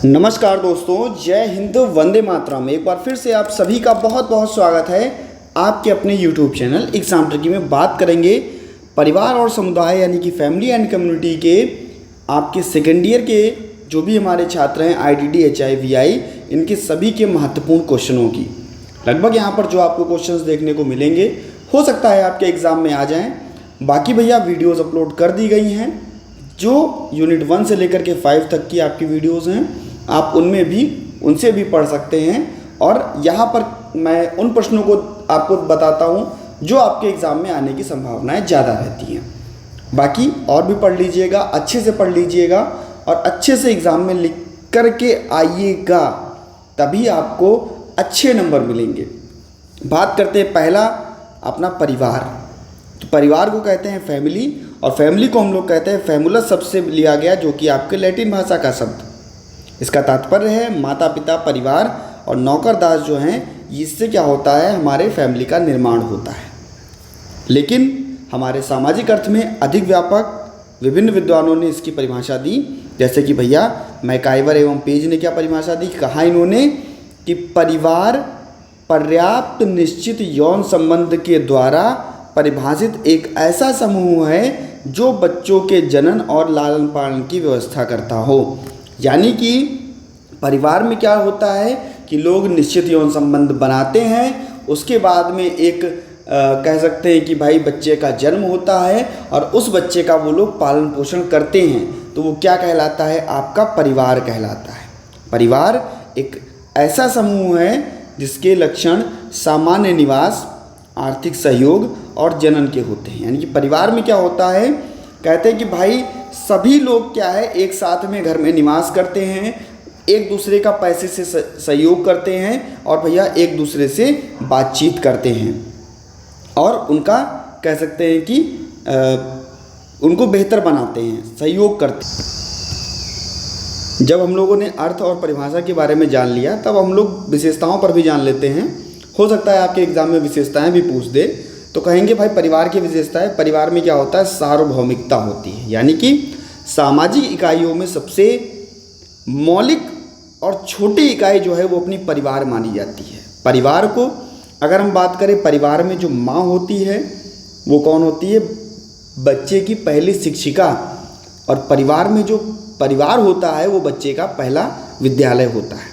नमस्कार दोस्तों, जय हिंद, वंदे मातरम। एक बार फिर से आप सभी का बहुत बहुत स्वागत है आपके अपने यूट्यूब चैनल एग्जाम ट्रिकी में। बात करेंगे परिवार और समुदाय यानी कि फैमिली एंड कम्युनिटी के आपके सेकेंड ईयर के जो भी हमारे छात्र हैं IDD HIVI, इनके सभी के महत्वपूर्ण क्वेश्चनों की। लगभग यहाँ पर जो आपको क्वेश्चंस देखने को मिलेंगे, हो सकता है आपके एग्ज़ाम में आ जाएँ। बाकी भैया वीडियोज़ अपलोड कर दी गई हैं, जो यूनिट 1 से लेकर के 5 तक की आपकी वीडियोज़ हैं, आप उनसे भी पढ़ सकते हैं। और यहाँ पर मैं उन प्रश्नों को आपको बताता हूँ जो आपके एग्ज़ाम में आने की संभावनाएं ज़्यादा रहती हैं। बाकी और भी पढ़ लीजिएगा, अच्छे से पढ़ लीजिएगा और अच्छे से एग्ज़ाम में लिख कर के आइएगा, तभी आपको अच्छे नंबर मिलेंगे। बात करते हैं पहला अपना परिवार। तो परिवार को कहते हैं फैमिली, और फैमिली को हम लोग कहते हैं फैमुलस शब्द से लिया गया, जो कि आपके लैटिन भाषा का शब्द। इसका तात्पर्य है माता पिता, परिवार और नौकरदास जो हैं, इससे क्या होता है, हमारे फैमिली का निर्माण होता है। लेकिन हमारे सामाजिक अर्थ में अधिक व्यापक विभिन्न विद्वानों ने इसकी परिभाषा दी। जैसे कि भैया मैकाइवर एवं पेज ने क्या परिभाषा दी, कहा इन्होंने कि परिवार पर्याप्त निश्चित यौन संबंध के द्वारा परिभाषित एक ऐसा समूह है जो बच्चों के जनन और लालन पालन की व्यवस्था करता हो। यानी कि परिवार में क्या होता है कि लोग निश्चित यौन संबंध बनाते हैं, उसके बाद में एक कह सकते हैं कि भाई बच्चे का जन्म होता है और उस बच्चे का वो लोग पालन पोषण करते हैं, तो वो क्या कहलाता है, आपका परिवार कहलाता है। परिवार एक ऐसा समूह है जिसके लक्षण सामान्य निवास, आर्थिक सहयोग और जनन के होते हैं। यानी कि परिवार में क्या होता है, कहते हैं कि भाई सभी लोग क्या है, एक साथ में घर में निवास करते हैं, एक दूसरे का पैसे से सहयोग करते हैं और भैया एक दूसरे से बातचीत करते हैं और उनका कह सकते हैं कि उनको बेहतर बनाते हैं, सहयोग करते हैं। जब हम लोगों ने अर्थ और परिभाषा के बारे में जान लिया, तब हम लोग विशेषताओं पर भी जान लेते हैं। हो सकता है आपके एग्ज़ाम में विशेषताएं भी पूछ दे, तो कहेंगे भाई परिवार की विशेषताएं। परिवार में क्या होता है, सार्वभौमिकता होती है, यानी कि सामाजिक इकाइयों में सबसे मौलिक और छोटी इकाई जो है वो अपनी परिवार मानी जाती है। परिवार को अगर हम बात करें, परिवार में जो माँ होती है वो कौन होती है, बच्चे की पहली शिक्षिका। और परिवार में जो परिवार होता है वो बच्चे का पहला विद्यालय होता है।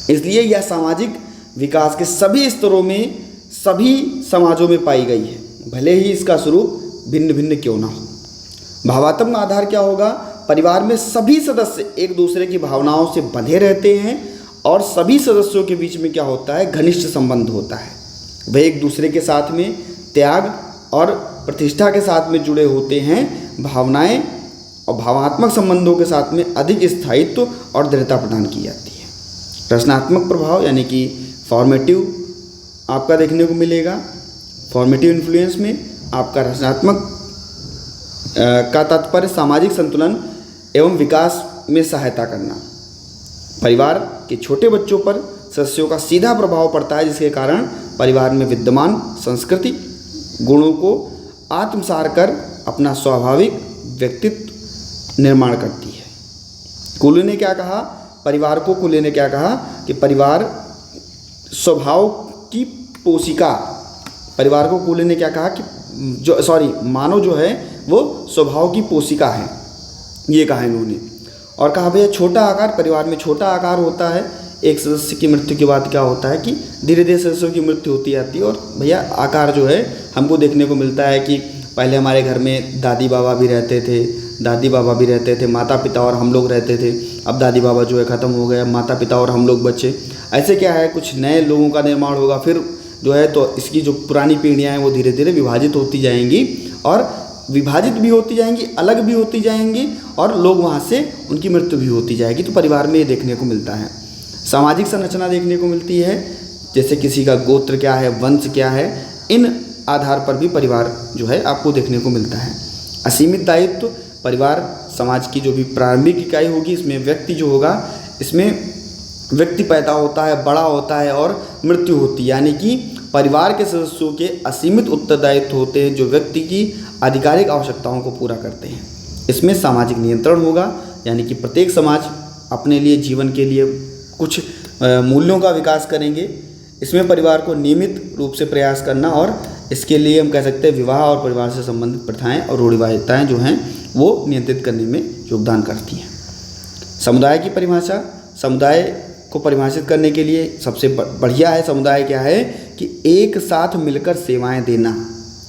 इसलिए यह सामाजिक विकास के सभी स्तरों में, सभी समाजों में पाई गई है, भले ही इसका स्वरूप भिन्न भिन्न क्यों ना हो। भावात्मक आधार क्या होगा, परिवार में सभी सदस्य एक दूसरे की भावनाओं से बंधे रहते हैं और सभी सदस्यों के बीच में क्या होता है, घनिष्ठ संबंध होता है। वे एक दूसरे के साथ में त्याग और प्रतिष्ठा के साथ में जुड़े होते हैं। भावनाएं और भावात्मक संबंधों के साथ में अधिक स्थायित्व और दृढ़ता प्रदान की जाती है। रचनात्मक प्रभाव यानी कि फॉर्मेटिव आपका देखने को मिलेगा। फॉर्मेटिव इन्फ्लुएंस में आपका रचनात्मक का तात्पर्य सामाजिक संतुलन एवं विकास में सहायता करना। परिवार के छोटे बच्चों पर सदस्यों का सीधा प्रभाव पड़ता है, जिसके कारण परिवार में विद्यमान संस्कृति गुणों को आत्मसार कर अपना स्वाभाविक व्यक्तित्व निर्माण करती है। कुले ने क्या कहा, परिवार को कुले ने क्या कहा कि परिवार स्वभाव की पोषिका। परिवार को कुले ने क्या कहा कि मानव जो है वो स्वभाव की पोषिका है, ये कहा इन्होंने। और कहा भैया छोटा आकार, परिवार में छोटा आकार होता है। एक सदस्य की मृत्यु के बाद क्या होता है कि धीरे धीरे सदस्यों की मृत्यु होती जाती है। और भैया आकार जो है हमको देखने को मिलता है कि पहले हमारे घर में दादी बाबा भी रहते थे, माता पिता और हम लोग रहते थे। अब दादी बाबा जो है ख़त्म हो गए, माता पिता और हम लोग बचे। ऐसे क्या है, कुछ नए लोगों का निर्माण होगा, फिर जो है तो इसकी जो पुरानी पीढ़ियाँ हैं वो धीरे धीरे विभाजित होती जाएंगी और विभाजित भी होती जाएंगी, अलग भी होती जाएंगी और लोग वहाँ से उनकी मृत्यु भी होती जाएगी। तो परिवार में ये देखने को मिलता है। सामाजिक संरचना देखने को मिलती है, जैसे किसी का गोत्र क्या है, वंश क्या है, इन आधार पर भी परिवार जो है आपको देखने को मिलता है। असीमित दायित्व, परिवार समाज की जो भी प्रारंभिक इकाई होगी, इसमें व्यक्ति जो होगा, इसमें व्यक्ति पैदा होता है, बड़ा होता है और मृत्यु होती है। यानी कि परिवार के सदस्यों के असीमित उत्तरदायित्व होते हैं जो व्यक्ति की आधिकारिक आवश्यकताओं को पूरा करते हैं। इसमें सामाजिक नियंत्रण होगा, यानी कि प्रत्येक समाज अपने लिए जीवन के लिए कुछ मूल्यों का विकास करेंगे। इसमें परिवार को नियमित रूप से प्रयास करना, और इसके लिए हम कह सकते हैं विवाह और परिवार से संबंधित प्रथाएं और रूढ़िवादिताएं जो हैं वो नियंत्रित करने में योगदान करती हैं। समुदाय की परिभाषा, समुदाय को परिभाषित करने के लिए सबसे बढ़िया है समुदाय क्या है कि एक साथ मिलकर सेवाएं देना।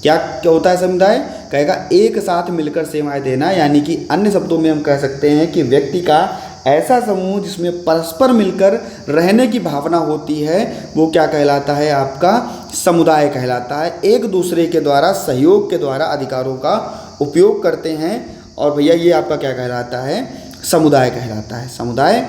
क्या होता है समुदाय? कहेगा एक साथ मिलकर सेवाएं देना, यानी कि अन्य शब्दों में हम कह सकते हैं कि व्यक्ति का ऐसा समूह जिसमें परस्पर मिलकर रहने की भावना होती है वो क्या कहलाता है? आपका समुदाय कहलाता है। एक दूसरे के द्वारा सहयोग के द्वारा अधिकारों का उपयोग करते हैं, और भैया ये आपका क्या कहलाता है? समुदाय कहलाता है। समुदाय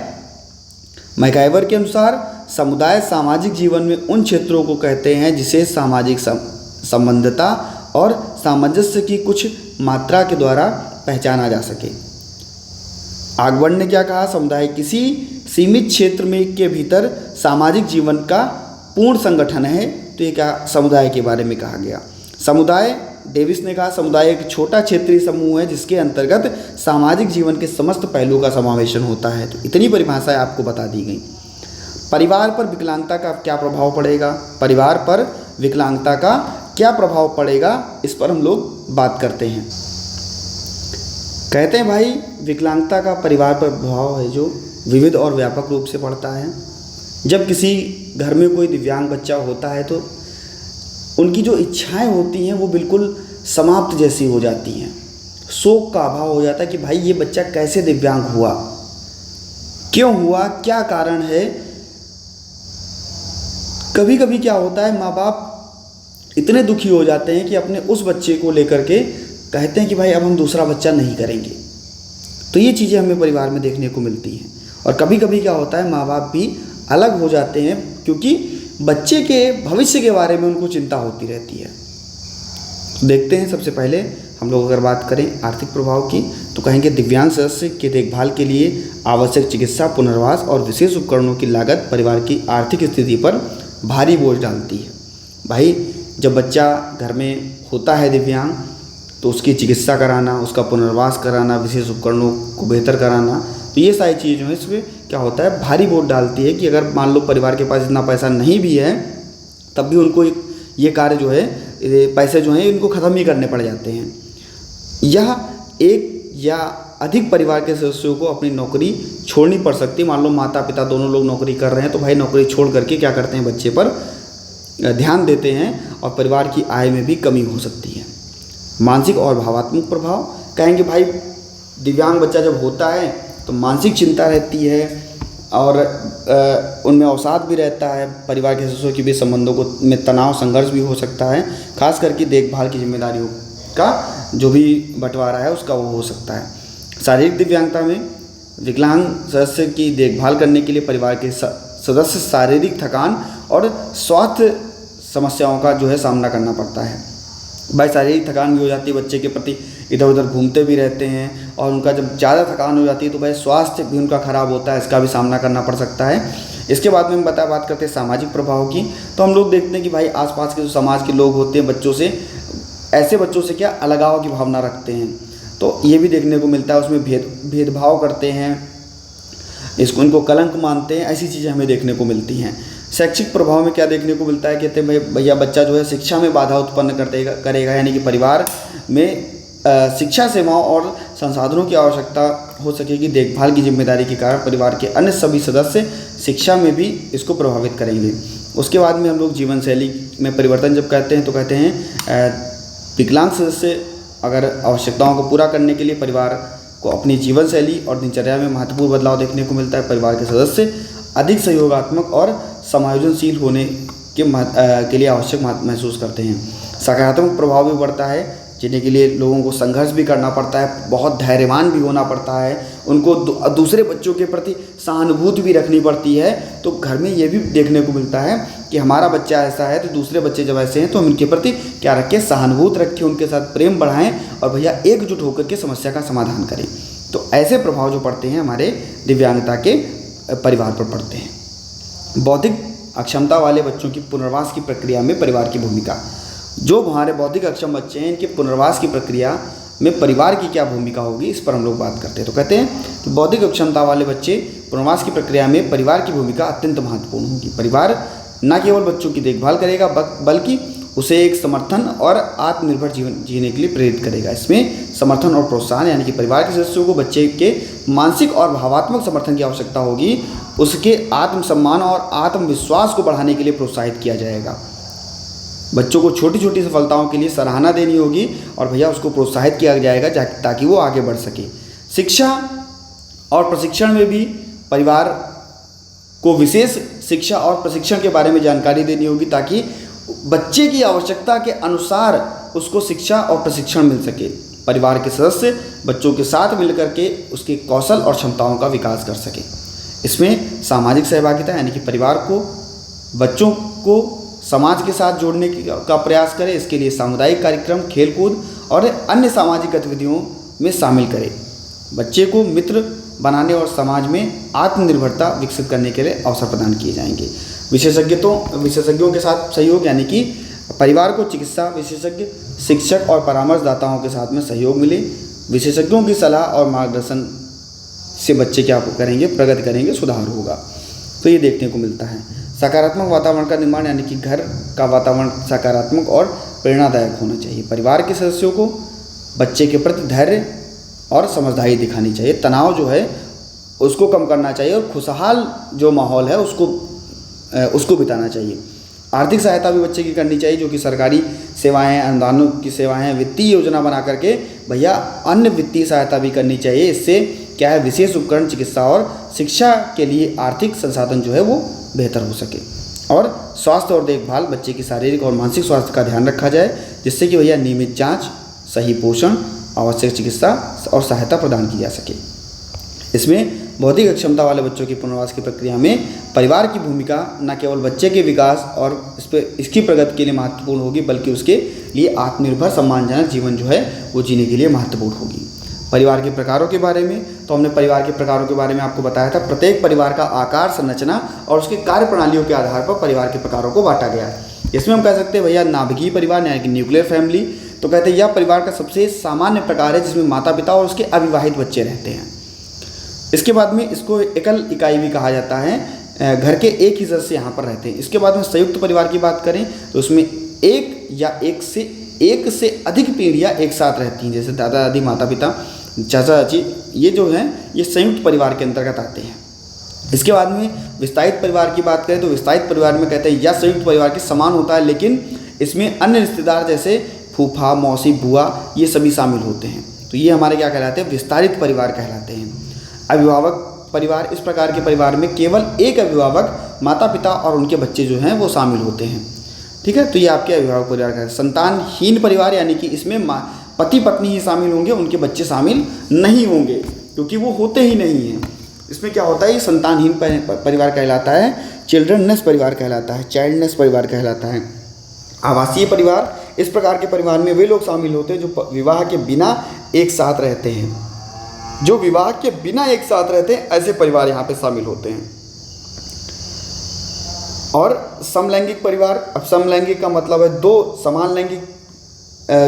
मैकाइवर के अनुसार समुदाय सामाजिक जीवन में उन क्षेत्रों को कहते हैं जिसे सामाजिक संबद्धता और सामंजस्य की कुछ मात्रा के द्वारा पहचाना जा सके। आगवण ने क्या कहा? समुदाय किसी सीमित क्षेत्र में के भीतर सामाजिक जीवन का पूर्ण संगठन है। तो ये क्या समुदाय के बारे में कहा गया? समुदाय, डेविस ने कहा, समुदाय एक छोटा क्षेत्रीय समूह है जिसके अंतर्गत सामाजिक जीवन के समस्त पहलुओं का समावेशन होता है। तो इतनी परिभाषाएं आपको बता दी गई। परिवार पर विकलांगता का क्या प्रभाव पड़ेगा? परिवार पर विकलांगता का क्या प्रभाव पड़ेगा, इस पर हम लोग बात करते हैं। कहते हैं भाई विकलांगता का परिवार पर प्रभाव है जो विविध और व्यापक रूप से पड़ता है। जब किसी घर में कोई दिव्यांग बच्चा होता है तो उनकी जो इच्छाएं होती हैं वो बिल्कुल समाप्त जैसी हो जाती हैं। शोक का अभाव हो जाता है कि भाई ये बच्चा कैसे दिव्यांग हुआ, क्यों हुआ, क्या कारण है। कभी कभी क्या होता है, माँ बाप इतने दुखी हो जाते हैं कि अपने उस बच्चे को लेकर के कहते हैं कि भाई अब हम दूसरा बच्चा नहीं करेंगे। तो ये चीज़ें हमें परिवार में देखने को मिलती हैं। और कभी कभी क्या होता है, माँ बाप भी अलग हो जाते हैं क्योंकि बच्चे के भविष्य के बारे में उनको चिंता होती रहती है। तो देखते हैं, सबसे पहले हम लोग अगर बात करें आर्थिक प्रभाव की तो कहेंगे दिव्यांग सदस्य की देखभाल के लिए आवश्यक चिकित्सा, पुनर्वास और विशेष उपकरणों की लागत परिवार की आर्थिक स्थिति पर भारी बोझ डालती है। भाई जब बच्चा घर में होता है दिव्यांग तो उसकी चिकित्सा कराना, उसका पुनर्वास कराना, विशेष उपकरणों को बेहतर कराना, तो ये सारी चीज़ जो है इसमें क्या होता है, भारी बोझ डालती है कि अगर मान लो परिवार के पास इतना पैसा नहीं भी है तब भी उनको ये कार्य जो है, पैसे जो हैं इनको ख़त्म ही करने पड़ जाते हैं। यह एक या अधिक परिवार के सदस्यों को अपनी नौकरी छोड़नी पड़ सकती है। मान लो माता पिता दोनों लोग नौकरी कर रहे हैं तो भाई नौकरी छोड़ करके क्या करते हैं, बच्चे पर ध्यान देते हैं और परिवार की आय में भी कमी हो सकती है। मानसिक और भावात्मक प्रभाव, कहेंगे भाई दिव्यांग बच्चा जब होता है तो मानसिक चिंता रहती है और उनमें अवसाद भी रहता है। परिवार के सदस्यों के बीच संबंधों को में तनाव, संघर्ष भी हो सकता है। खास करके देखभाल की जिम्मेदारियों का जो भी बंटवारा है उसका वो हो सकता है। शारीरिक दिव्यांगता में विकलांग सदस्य की देखभाल करने के लिए परिवार के सदस्य शारीरिक थकान और स्वास्थ्य समस्याओं का जो है सामना करना पड़ता है। भाई शारीरिक थकान भी हो जाती है, बच्चे के प्रति इधर उधर घूमते भी रहते हैं और उनका जब ज़्यादा थकान हो जाती है तो भाई स्वास्थ्य भी उनका ख़राब होता है, इसका भी सामना करना पड़ सकता है। इसके बाद में हम बात करते हैं सामाजिक प्रभाव की। तो हम लोग देखते हैं कि भाई आसपास के जो समाज के लोग होते हैं बच्चों से, ऐसे बच्चों से क्या अलगाव की भावना रखते हैं, तो ये भी देखने को मिलता है। उसमें भेदभाव करते हैं, इनको कलंक मानते हैं, ऐसी चीज़ें हमें देखने को मिलती हैं। शैक्षिक प्रभाव में क्या देखने को मिलता है, कहते हैं भैया बच्चा जो है शिक्षा में बाधा उत्पन्न करेगा, यानी कि परिवार में शिक्षा सेवाओं और संसाधनों की आवश्यकता हो सकेगी। देखभाल की जिम्मेदारी के कारण परिवार के अन्य सभी सदस्य शिक्षा में भी इसको प्रभावित करेंगे। उसके बाद में हम लोग जीवन शैली में परिवर्तन जब कहते हैं तो कहते हैं विकलांग सदस्य अगर आवश्यकताओं को पूरा करने के लिए परिवार को अपनी जीवन शैली और दिनचर्या में महत्वपूर्ण बदलाव देखने को मिलता है। परिवार के सदस्य अधिक सहयोगात्मक और समायोजनशील होने के लिए आवश्यक महसूस करते हैं। सकारात्मक प्रभाव भी बढ़ता है, जिन्हें के लिए लोगों को संघर्ष भी करना पड़ता है, बहुत धैर्यवान भी होना पड़ता है, उनको दूसरे बच्चों के प्रति सहानुभूति भी रखनी पड़ती है। तो घर में ये भी देखने को मिलता है कि हमारा बच्चा ऐसा है तो दूसरे बच्चे जब ऐसे हैं तो हम उनके प्रति क्या रखें, सहानुभूति रखें, उनके साथ प्रेम बढ़ाएं और भैया एकजुट होकर के समस्या का समाधान करें। तो ऐसे प्रभाव जो पड़ते हैं हमारे दिव्यांगता के परिवार पर पड़ते हैं। बौद्धिक अक्षमता वाले बच्चों की पुनर्वास की प्रक्रिया में परिवार की भूमिका, जो हमारे बौद्धिक अक्षम बच्चे हैं इनके पुनर्वास की प्रक्रिया में परिवार की क्या भूमिका होगी, इस पर हम लोग बात करते हैं। तो कहते हैं कि बौद्धिक अक्षमता वाले बच्चे पुनर्वास की प्रक्रिया में परिवार की भूमिका अत्यंत महत्वपूर्ण होगी। परिवार न केवल बच्चों की देखभाल करेगा बल्कि उसे एक समर्थन और आत्मनिर्भर जीवन जीने के लिए प्रेरित करेगा। इसमें समर्थन और प्रोत्साहन यानी कि परिवार के सदस्यों को बच्चे के मानसिक और भावात्मक समर्थन की आवश्यकता होगी। उसके आत्मसम्मान और आत्मविश्वास को बढ़ाने के लिए प्रोत्साहित किया जाएगा। बच्चों को छोटी छोटी सफलताओं के लिए सराहना देनी होगी और भैया उसको प्रोत्साहित किया जाएगा ताकि वो आगे बढ़ सके। शिक्षा और प्रशिक्षण में भी परिवार को विशेष शिक्षा और प्रशिक्षण के बारे में जानकारी देनी होगी ताकि बच्चे की आवश्यकता के अनुसार उसको शिक्षा और प्रशिक्षण मिल सके। परिवार के सदस्य बच्चों के साथ मिलकर के उसके कौशल और क्षमताओं का विकास कर सके। इसमें सामाजिक सहभागिता यानी कि परिवार को बच्चों को समाज के साथ जोड़ने का प्रयास करें। इसके लिए सामुदायिक कार्यक्रम, खेलकूद और अन्य सामाजिक गतिविधियों में शामिल करें। बच्चे को मित्र बनाने और समाज में आत्मनिर्भरता विकसित करने के लिए अवसर प्रदान किए जाएंगे। विशेषज्ञों के साथ सहयोग यानी कि परिवार को चिकित्सा विशेषज्ञ, शिक्षक और परामर्शदाताओं के साथ में सहयोग मिले। विशेषज्ञों की सलाह और मार्गदर्शन से बच्चे क्या करेंगे, प्रगति करेंगे, सुधार होगा। तो ये देखने को मिलता है। सकारात्मक वातावरण का निर्माण यानी कि घर का वातावरण सकारात्मक और प्रेरणादायक होना चाहिए। परिवार के सदस्यों को बच्चे के प्रति धैर्य और समझदारी दिखानी चाहिए। तनाव जो है उसको कम करना चाहिए और खुशहाल जो माहौल है उसको बिताना चाहिए। आर्थिक सहायता भी बच्चे की करनी चाहिए, जो कि सरकारी सेवाएं, अनुदानों की सेवाएं, वित्तीय योजना बना करके भैया अन्य वित्तीय सहायता भी करनी चाहिए। इससे क्या है, विशेष उपकरण, चिकित्सा और शिक्षा के लिए आर्थिक संसाधन जो है वो बेहतर हो सके। और स्वास्थ्य और देखभाल, बच्चे की शारीरिक और मानसिक स्वास्थ्य का ध्यान रखा जाए, जिससे कि भैया नियमित जाँच, सही पोषण, आवश्यक चिकित्सा और सहायता प्रदान की जा सके। इसमें बौद्धिक अक्षमता वाले बच्चों की पुनर्वास की प्रक्रिया में परिवार की भूमिका न केवल बच्चे के विकास और इसकी प्रगति के लिए महत्वपूर्ण होगी, बल्कि उसके लिए आत्मनिर्भर सम्मानजनक जीवन जो है वो जीने के लिए महत्वपूर्ण होगी। परिवार के प्रकारों के बारे में तो हमने परिवार के प्रकारों के बारे में आपको बताया था। प्रत्येक परिवार का आकार, संरचना और उसकी कार्य प्रणालियों के आधार पर परिवार के प्रकारों को बांटा गया है। इसमें हम कह सकते हैं भैया नाभिकीय परिवार यानी कि न्यूक्लियर फैमिली, तो कहते हैं यह परिवार का सबसे सामान्य प्रकार है जिसमें माता पिता और उसके अविवाहित बच्चे रहते हैं। इसके बाद में इसको एकल इकाई भी कहा जाता है। घर के एक ही सदस्य यहाँ पर रहते हैं। इसके बाद में संयुक्त परिवार की बात करें तो उसमें एक या एक से अधिक पीढ़ियाँ एक साथ रहती हैं, जैसे दादा दादी, माता पिता, चाचा चाची, ये जो हैं ये संयुक्त परिवार के अंतर्गत आते हैं। इसके बाद में विस्तारित परिवार की बात करें तो विस्तारित परिवार में कहते हैं यह संयुक्त परिवार के समान होता है, लेकिन इसमें अन्य रिश्तेदार जैसे फूफा, मौसी, बुआ ये सभी शामिल होते हैं। तो ये हमारे क्या कहलाते हैं, विस्तारित परिवार कहलाते हैं। अभिभावक परिवार, इस प्रकार के परिवार में केवल एक अभिभावक, माता पिता और उनके बच्चे जो हैं वो शामिल होते हैं। ठीक है, तो ये आपके अभिभावक परिवार का है। संतानहीन परिवार यानी कि इसमें पति पत्नी ही शामिल होंगे, उनके बच्चे शामिल नहीं होंगे क्योंकि वो होते ही नहीं हैं। इसमें क्या होता है, ये संतानहीन परिवार कहलाता है। चिल्ड्रनलेस परिवार कहलाता है, चाइल्डलेस परिवार कहलाता है। आवासीय परिवार, इस प्रकार के परिवार में वे लोग शामिल होते हैं जो विवाह के बिना एक साथ रहते हैं। जो विवाह के बिना एक साथ रहते हैं ऐसे परिवार यहाँ पे शामिल होते हैं। और समलैंगिक परिवार, अब समलैंगिक का मतलब है दो समान लैंगिक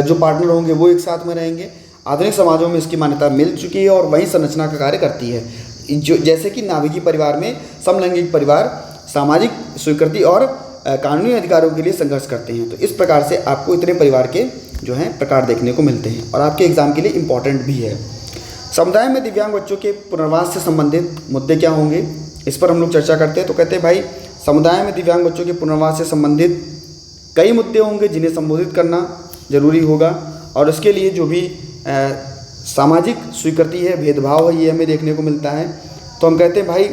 जो पार्टनर होंगे वो एक साथ में रहेंगे। आधुनिक समाजों में इसकी मान्यता मिल चुकी है और वही संरचना का कार्य करती है। जो जैसे कि नाभिकीय परिवार में समलैंगिक परिवार सामाजिक स्वीकृति और कानूनी अधिकारों के लिए संघर्ष करते हैं। तो इस प्रकार से आपको इतने परिवार के जो हैं प्रकार देखने को मिलते हैं और आपके एग्जाम के लिए इम्पॉर्टेंट भी है। समुदाय में दिव्यांग बच्चों के पुनर्वास से संबंधित मुद्दे क्या होंगे, इस पर हम लोग चर्चा करते हैं। तो कहते हैं भाई समुदाय में दिव्यांग बच्चों के पुनर्वास से संबंधित कई मुद्दे होंगे जिन्हें संबोधित करना जरूरी होगा और उसके लिए जो भी सामाजिक स्वीकृति है, भेदभाव है, ये हमें देखने को मिलता है। तो हम कहते हैं भाई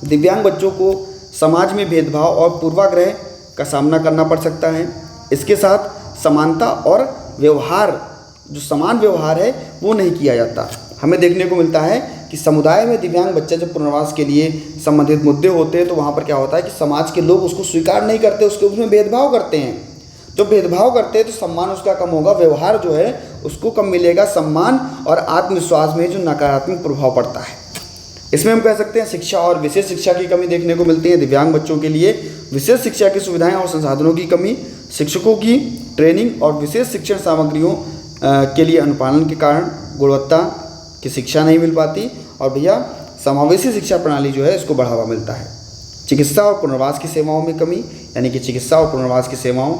दिव्यांग बच्चों को समाज में भेदभाव और पूर्वाग्रह का सामना करना पड़ सकता है। इसके साथ समानता और व्यवहार, जो समान व्यवहार है वो नहीं किया जाता। हमें देखने को मिलता है कि समुदाय में दिव्यांग बच्चा जब पुनर्वास के लिए संबंधित मुद्दे होते हैं तो वहाँ पर क्या होता है कि समाज के लोग उसको स्वीकार नहीं करते, उसमें भेदभाव करते हैं। जब भेदभाव करते हैं तो सम्मान उसका कम होगा, व्यवहार जो है उसको कम मिलेगा, सम्मान और आत्मविश्वास में जो नकारात्मक प्रभाव पड़ता है। इसमें हम कह सकते हैं शिक्षा और विशेष शिक्षा की कमी देखने को मिलती है। दिव्यांग बच्चों के लिए विशेष शिक्षा की सुविधाएं और संसाधनों की कमी, शिक्षकों की ट्रेनिंग और विशेष शिक्षण सामग्रियों के लिए अनुपालन के कारण गुणवत्ता की शिक्षा नहीं मिल पाती। और भैया समावेशी शिक्षा प्रणाली जो है इसको बढ़ावा मिलता है। चिकित्सा और पुनर्वास की सेवाओं में कमी, यानी कि चिकित्सा और पुनर्वास की सेवाओं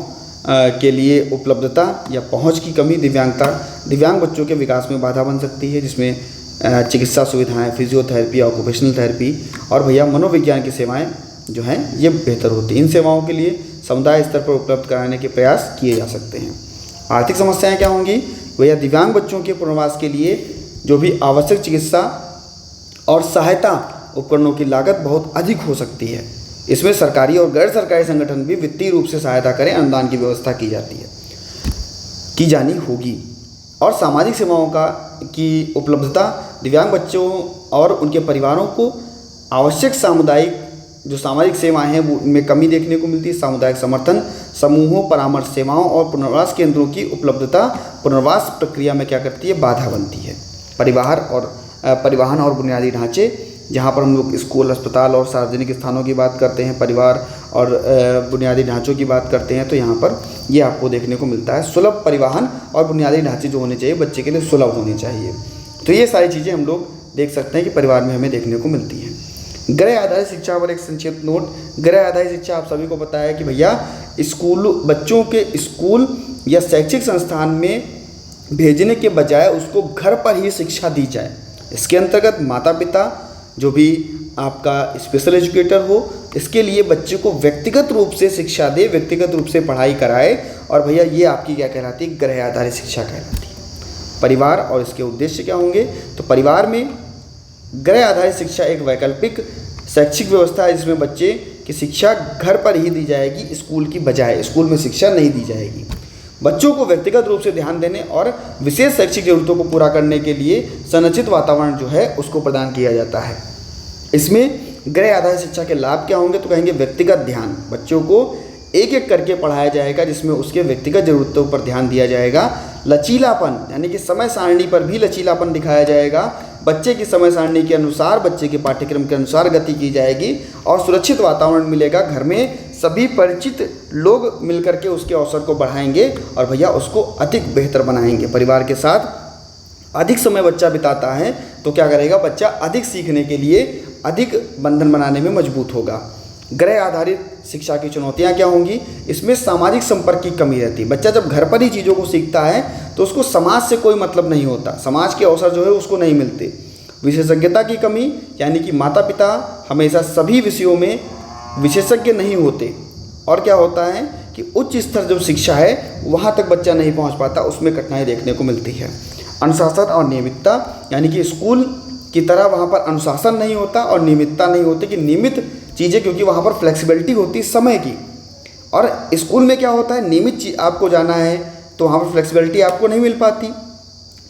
के लिए उपलब्धता या पहुंच की कमी दिव्यांग बच्चों के विकास में बाधा बन सकती है, जिसमें चिकित्सा सुविधाएं, फिजियोथेरेपी, ऑक्यूपेशनल थेरेपी और भैया मनोविज्ञान की सेवाएं जो हैं ये बेहतर होती हैं। इन सेवाओं के लिए समुदाय स्तर पर उपलब्ध कराने के प्रयास किए जा सकते हैं। आर्थिक समस्याएं क्या होंगी भैया? दिव्यांग बच्चों के पुनर्वास के लिए जो भी आवश्यक चिकित्सा और सहायता उपकरणों की लागत बहुत अधिक हो सकती है। इसमें सरकारी और गैर सरकारी संगठन भी वित्तीय रूप से सहायता करें, अनुदान की व्यवस्था की जानी होगी। और सामाजिक सेवाओं की उपलब्धता दिव्यांग बच्चों और उनके परिवारों को आवश्यक सामाजिक सेवाएं हैं वो उनमें कमी देखने को मिलती है। सामुदायिक समर्थन समूहों, परामर्श सेवाओं और पुनर्वास केंद्रों की उपलब्धता पुनर्वास प्रक्रिया में क्या करती है? बाधा बनती है। परिवहन और बुनियादी ढांचे, जहाँ पर हम लोग स्कूल, अस्पताल और सार्वजनिक स्थानों की बात करते हैं, परिवार और बुनियादी ढांचों की बात करते हैं, तो यहाँ पर ये आपको देखने को मिलता है। सुलभ परिवहन और बुनियादी ढांचे जो होने चाहिए बच्चे के लिए सुलभ होने चाहिए। तो ये सारी चीज़ें हम लोग देख सकते हैं कि परिवार में हमें देखने को मिलती हैं। गृह आधारित शिक्षा पर एक संक्षिप्त नोट। गृह आधारित शिक्षा आप सभी को पता है कि भैया बच्चों के स्कूल या शैक्षिक संस्थान में भेजने के बजाय उसको घर पर ही शिक्षा दी जाए। इसके अंतर्गत माता पिता जो भी आपका स्पेशल एजुकेटर हो, इसके लिए बच्चे को व्यक्तिगत रूप से शिक्षा दे, व्यक्तिगत रूप से पढ़ाई कराए। और भैया ये आपकी क्या कहलाती है? गृह आधारित शिक्षा कहलाती है। परिवार और इसके उद्देश्य क्या होंगे? तो परिवार में गृह आधारित शिक्षा एक वैकल्पिक शैक्षिक व्यवस्था है जिसमें बच्चे की शिक्षा घर पर ही दी जाएगी, स्कूल की बजाय। स्कूल में शिक्षा नहीं दी जाएगी। बच्चों को व्यक्तिगत रूप से ध्यान देने और विशेष शैक्षिक जरूरतों को पूरा करने के लिए संरचित वातावरण जो है उसको प्रदान किया जाता है। इसमें गृह आधारित शिक्षा के लाभ क्या होंगे? तो कहेंगे व्यक्तिगत ध्यान। बच्चों को एक एक करके पढ़ाया जाएगा, जिसमें उसके व्यक्तिगत ज़रूरतों पर ध्यान दिया जाएगा। लचीलापन, यानी कि समय सारणी पर भी लचीलापन दिखाया जाएगा। बच्चे की समय सारणी के अनुसार, बच्चे के पाठ्यक्रम के अनुसार गति की जाएगी और सुरक्षित वातावरण मिलेगा। घर में सभी परिचित लोग मिलकर के उसके अवसर को बढ़ाएंगे और भैया उसको अधिक बेहतर बनाएंगे। परिवार के साथ अधिक समय बच्चा बिताता है तो क्या करेगा? बच्चा अधिक सीखने के लिए अधिक बंधन बनाने में मजबूत होगा। गृह आधारित शिक्षा की चुनौतियाँ क्या होंगी? इसमें सामाजिक संपर्क की कमी रहती है। बच्चा जब घर पर ही चीज़ों को सीखता है तो उसको समाज से कोई मतलब नहीं होता, समाज के अवसर जो है उसको नहीं मिलते। विशेषज्ञता की कमी, यानी कि माता पिता हमेशा सभी विषयों में विशेषज्ञ नहीं होते। और क्या होता है कि उच्च स्तर जो शिक्षा है वहाँ तक बच्चा नहीं पहुँच पाता, उसमें कठिनाई देखने को मिलती है। अनुशासन और नियमितता, यानी कि स्कूल की तरह वहाँ पर अनुशासन नहीं होता और नियमितता नहीं होती कि नियमित चीज़ें, क्योंकि वहाँ पर फ्लेक्सिबिलिटी होती है समय की। और स्कूल में क्या होता है? नियमित चीज़ आपको जाना है तो वहाँ पर फ्लेक्सिबिलिटी आपको नहीं मिल पाती।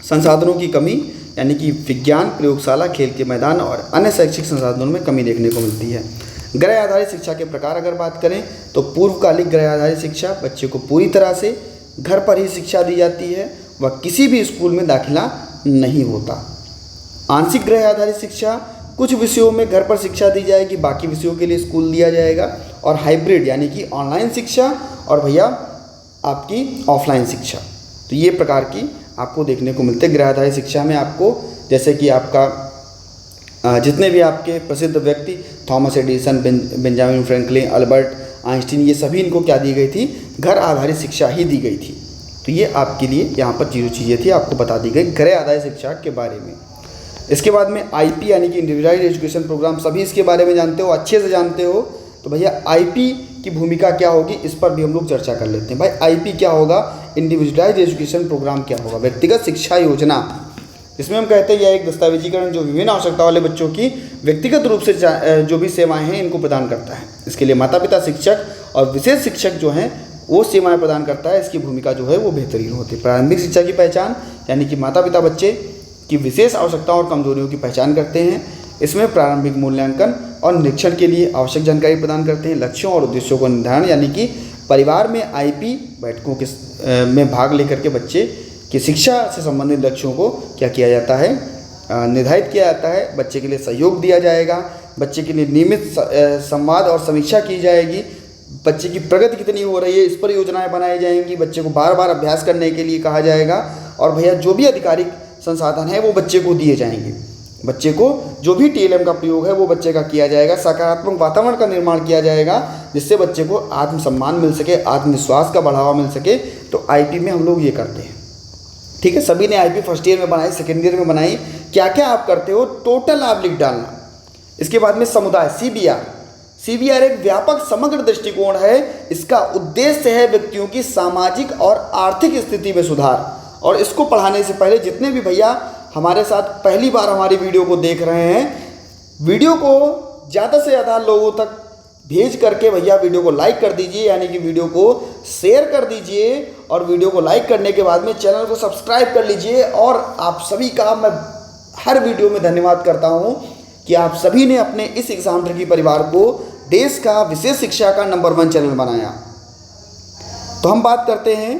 संसाधनों की कमी, यानी कि विज्ञान प्रयोगशाला, खेल के मैदान और अन्य शैक्षिक संसाधनों में कमी देखने को मिलती है। गृह आधारित शिक्षा के प्रकार अगर बात करें तो पूर्वकालिक गृह आधारित शिक्षा, बच्चे को पूरी तरह से घर पर ही शिक्षा दी जाती है, वह किसी भी स्कूल में दाखिला नहीं होता। आंशिक गृह आधारित शिक्षा, कुछ विषयों में घर पर शिक्षा दी जाएगी, बाकी विषयों के लिए स्कूल दिया जाएगा। और हाइब्रिड, यानी कि ऑनलाइन शिक्षा और भैया आपकी ऑफलाइन शिक्षा। तो ये प्रकार की आपको देखने को मिलते हैं। गृह आधारित शिक्षा में आपको जैसे कि आपका जितने भी आपके प्रसिद्ध व्यक्ति, Thomas Edison, Benjamin Franklin, Albert Einstein, ये सभी इनको क्या दी गई थी? घर आधारित शिक्षा ही दी गई थी। तो ये आपके लिए यहाँ पर चीज़ें थी आपको बता दी गई गृह आधारित शिक्षा के बारे में। इसके बाद में आईपी, यानी कि इंडिविजुअलाइज्ड एजुकेशन प्रोग्राम, सभी इसके बारे में जानते हो, अच्छे से जानते हो। तो भैया आईपी की भूमिका क्या होगी, इस पर भी हम लोग चर्चा कर लेते हैं। भाई आईपी क्या होगा? इंडिविजुअलाइज्ड एजुकेशन प्रोग्राम क्या होगा? व्यक्तिगत शिक्षा योजना। इसमें हम कहते हैं यह एक दस्तावेजीकरण जो विभिन्न आवश्यकता वाले बच्चों की व्यक्तिगत रूप से जो भी सेवाएं हैं इनको प्रदान करता है। इसके लिए माता पिता, शिक्षक और विशेष शिक्षक जो हैं वो सेवाएं प्रदान करता है। इसकी भूमिका जो है वो बेहतरीन होती है। प्रारंभिक शिक्षा की पहचान, यानी कि माता पिता बच्चे की विशेष आवश्यकताओं और कमजोरियों की पहचान करते हैं। इसमें प्रारंभिक मूल्यांकन और निरीक्षण के लिए आवश्यक जानकारी प्रदान करते हैं। लक्ष्यों और उद्देश्यों को निर्धारण, यानी कि परिवार में आईपी बैठकों के में भाग लेकर के बच्चे की शिक्षा से संबंधित लक्ष्यों को क्या किया जाता है? निर्धारित किया जाता है। बच्चे के लिए सहयोग दिया जाएगा, बच्चे के लिए नियमित संवाद और समीक्षा की जाएगी, बच्चे की प्रगति कितनी हो रही है इस पर योजनाएं बनाई जाएंगी, बच्चे को बार बार अभ्यास करने के लिए कहा जाएगा और भैया जो भी आधिकारिक संसाधन है वो बच्चे को दिए जाएंगे। बच्चे को जो भी TLM का प्रयोग है वो बच्चे का किया जाएगा। सकारात्मक वातावरण का निर्माण किया जाएगा जिससे बच्चे को आत्मसम्मान मिल सके, आत्मविश्वास का बढ़ावा मिल सके। तो IP में हम लोग ये करते हैं, ठीक है। सभी ने IP फर्स्ट ईयर में बनाई, सेकेंड ईयर में बनाई। क्या क्या आप करते हो टोटल आप लिख डालना। इसके बाद में समुदाय CBR एक व्यापक समग्र दृष्टिकोण है। इसका उद्देश्य है व्यक्तियों की सामाजिक और आर्थिक स्थिति में सुधार। और इसको पढ़ाने से पहले जितने भी भैया हमारे साथ पहली बार हमारी वीडियो को देख रहे हैं, वीडियो को ज़्यादा से ज़्यादा लोगों तक भेज करके भैया वीडियो को लाइक कर दीजिए, यानी कि वीडियो को शेयर कर दीजिए। और वीडियो को लाइक करने के बाद में चैनल को सब्सक्राइब कर लीजिए। और आप सभी का मैं हर वीडियो में धन्यवाद करता हूँ कि आप सभी ने अपने इस एग्जाम ट्रिकी परिवार को देश का विशेष शिक्षा का नंबर 1 चैनल बनाया। तो हम बात करते हैं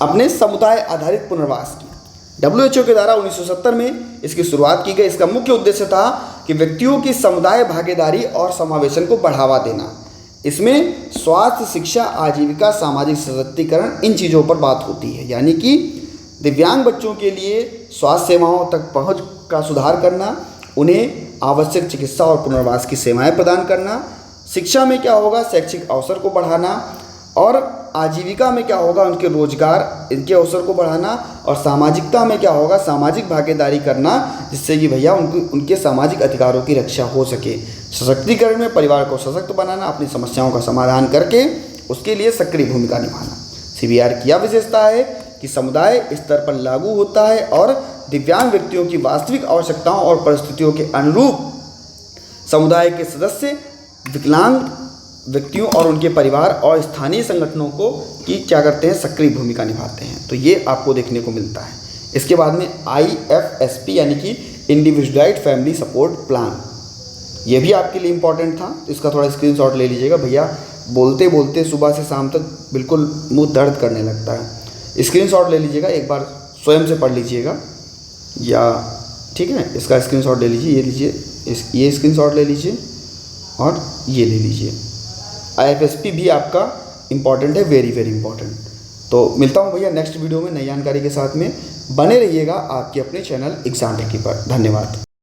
अपने समुदाय आधारित पुनर्वास की। WHO के द्वारा 1970 में इसकी शुरुआत की गई। इसका मुख्य उद्देश्य था कि व्यक्तियों की समुदाय भागीदारी और समावेशन को बढ़ावा देना। इसमें स्वास्थ्य, शिक्षा, आजीविका, सामाजिक सशक्तिकरण, इन चीज़ों पर बात होती है। यानी कि दिव्यांग बच्चों के लिए स्वास्थ्य सेवाओं तक पहुंच का सुधार करना, उन्हें आवश्यक चिकित्सा और पुनर्वास की सेवाएं प्रदान करना। शिक्षा में क्या होगा, शैक्षिक अवसर को बढ़ाना। और आजीविका में क्या होगा, उनके रोजगार, इनके अवसर को बढ़ाना। और सामाजिकता में क्या होगा, सामाजिक भागीदारी करना, जिससे कि भैया उनके सामाजिक अधिकारों की रक्षा हो सके। सशक्तिकरण में परिवार को सशक्त बनाना, अपनी समस्याओं का समाधान करके उसके लिए सक्रिय भूमिका निभाना। CBR की यह विशेषता है कि समुदाय स्तर पर लागू होता है और दिव्यांग व्यक्तियों की वास्तविक आवश्यकताओं और परिस्थितियों के अनुरूप समुदाय के सदस्य विकलांग व्यक्तियों और उनके परिवार और स्थानीय संगठनों को की क्या करते हैं, सक्रिय भूमिका निभाते हैं। तो ये आपको देखने को मिलता है। इसके बाद में IFSP यानी कि इंडिविजुअलाइज्ड फैमिली सपोर्ट प्लान, ये भी आपके लिए इम्पॉर्टेंट था। इसका थोड़ा स्क्रीनशॉट ले लीजिएगा। भैया बोलते बोलते सुबह से शाम तक बिल्कुल मुंह दर्द करने लगता है। स्क्रीनशॉट ले लीजिएगा, एक बार स्वयं से पढ़ लीजिएगा, या ठीक है, इसका स्क्रीनशॉट ले लीजिए। ये लीजिए, ये स्क्रीनशॉट ले लीजिए और ये ले लीजिए। IFSP भी आपका इम्पॉर्टेंट है, वेरी वेरी इंपॉर्टेंट। तो मिलता हूँ भैया नेक्स्ट वीडियो में नई जानकारी के साथ में। बने रहिएगा आपके अपने चैनल एग्जाम ट्रिकी पर। धन्यवाद।